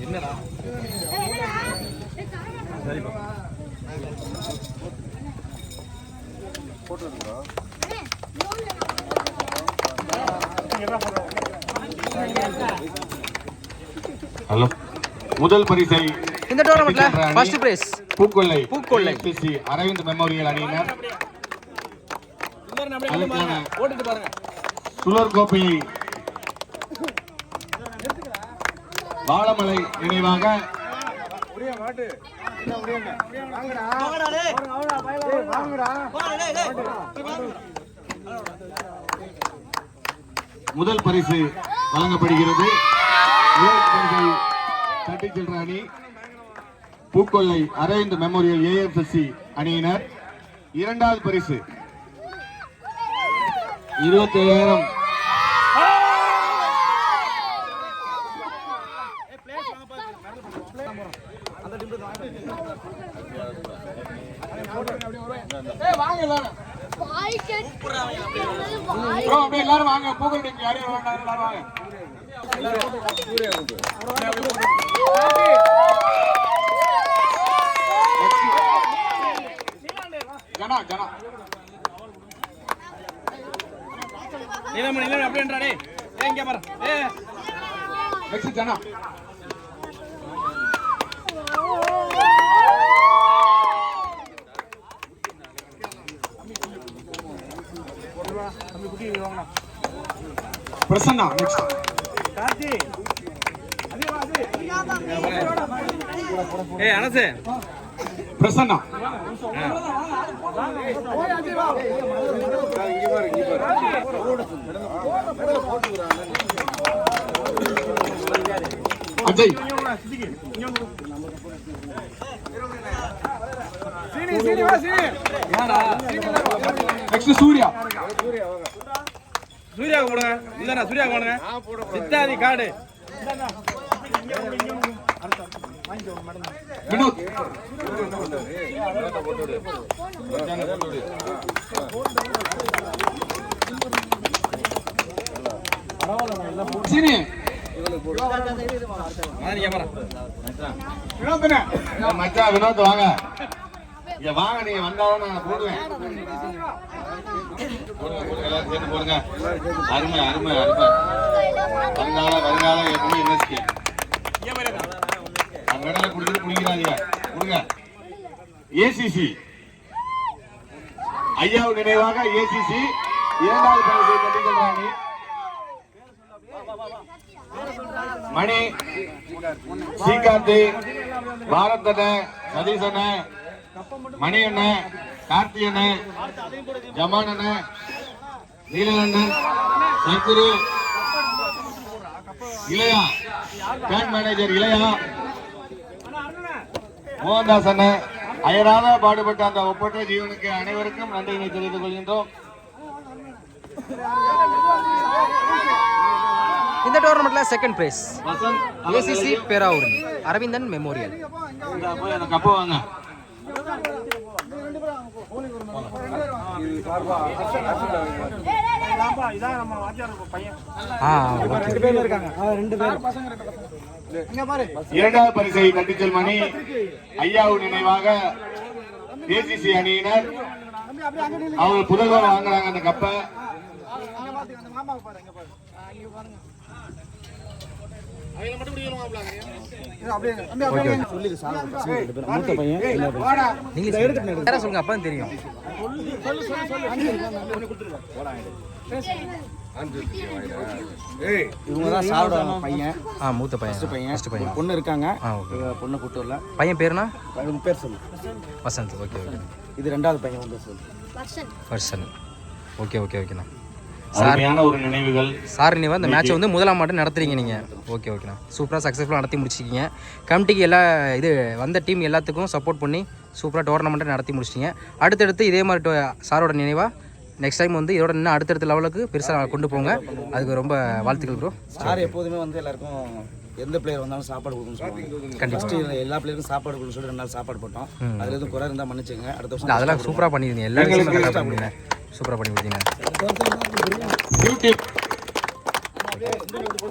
என்னடா சரிப்பா ஹலோ, முதல் பரிசை இந்த டோர்னமெண்ட்ல first prize Pookkollai Aravind memorial அணியினர் சுழற் கோப்பையை வாழமலை நினைவாக முதல் பரிசு வழங்கப்படுகிறது. முதல் பரிசை தட்டிச் சென்ற அணி பூக்கொள்ளை அரவிந்த் மெமோரியல் ஏஎஃப்எஸ்சி அணியினர். இரண்டாவது பரிசு 27,000 எல்லாரும் வாங்க. பூக்கொள்ளை யாரையும் வாங்க. ஜனா நீலமணி அப்படின்றானே இங்க பாரு. நெக்ஸ்ட் ஜனா பிரசன்னா. நெக்ஸ்ட் கார்த்தி. அனசே பிரசன்னா. அஜய். நெக்ஸ்ட் சூர்யா. சூர்யாவுக்கு போடுங்க. இல்லண்ணா சூர்யாவுக்கு போடுங்க. சித்தாதி காடு. வினோத். சீனி. வினோத் வாங்க. இங்க வாங்க, நீங்க வந்தாலும் நான் போடுவேன். எல்லாரும் சேர்ந்து போடுங்க. அருமை அருமை அருமை. வருங்காலம் எப்பவுமே யூனிவர்சிட்டி மெடலை கொடுத்து குடிக்கிறாங்க. கொடுங்க. ஏசிசி ஐயாவு நினைவாக ஏசிசி இரண்டாவது பரிசை கட்டிக்கிறாங்க. மணி, ஸ்ரீகாந்த், பாரத் அண்ணன், சதீஷ் அண்ணன், மணி அண்ணன், கார்த்தி அண்ணன், ஜமான் அண்ணன், நீலன் அண்ணன், சத்குரு, இளையா பேங்க் மேனேஜர் இளையா, மோகன்தாஸ் அண்ணன், அயராத பாடுபட்ட அந்த ஒப்பற்ற ஜீவனுக்கு அனைவருக்கும் நன்றியினை தெரிவித்துக் கொள்கின்றோம். இந்த டோர்னமெண்ட்ல second prize ACC Peravurani Aravindan memorial. Cup வாங்க. இரண்டாவது பரிசை தட்டிச்சல் மணி ஐயாவு நினைவாக ஏசிசி அணியினர் அவங்க புதல்வர் வாங்குறாங்க அந்த கப்பை. சொல்லுங்க, அப்ப தெரியும். இவங்கதான் சாப்பிடுவாங்க பையன். மூத்த பையன். பொண்ணு இருக்காங்க. பொண்ணு கூட்டு வரல. பையன் பேருனா? பேர் சொல்லு. வசந்த். Okay okay. இது ரெண்டாவது பையன் வந்து சொல்லு. வர்ஷன். ஓகே ஓகே ஓகேண்ணா. சாரியான ஒரு நினைவுகள். சார் நீ இந்த மேட்சை வந்து முதலாம் மாட்டம் நடத்துறீங்க நீங்கள். ஓகே ஓகேண்ணா. சூப்பராக சக்ஸஸ்ஃபுல்லாக நடத்தி முடிச்சிக்கிங்க. கமிட்டிக்கு எல்லா இது வந்த டீம் எல்லாத்துக்கும் சப்போர்ட் பண்ணி சூப்பராக டோர்னமெண்ட்டை நடத்தி முடிச்சிட்டிங்க. அடுத்தடுத்து இதே மாதிரி சாரோட நினைவாக நெக்ஸ்ட் டைம் வந்து இதோட இன்னும் அடுத்தடுத்த லெவலுக்கு பெருசாக கொண்டு போங்க. அதுக்கு ரொம்ப வாழ்த்துக்கள் ப்ரோ. சார் எப்போதுமே வந்து எல்லாருக்கும் எந்த பிளேயர் வந்தாலும் சாப்பாடு கொடுக்கணும்னு சொல்லுவாங்க. கண்டிப்பாக எல்லா பிளேயருக்கும் சாப்பாடு கொடுக்கணும்னு சொல்லி 2 நாள் சாப்பாடு போட்டோம். அதில் எதுவும் குறை இருந்தால் மன்னிச்சுங்க. அடுத்த வருஷம் அதெல்லாம் சூப்பராக பண்ணியிருந்தீங்க. எல்லா விஷயமும் சூப்பராக பண்ணி கொடுத்தீங்க.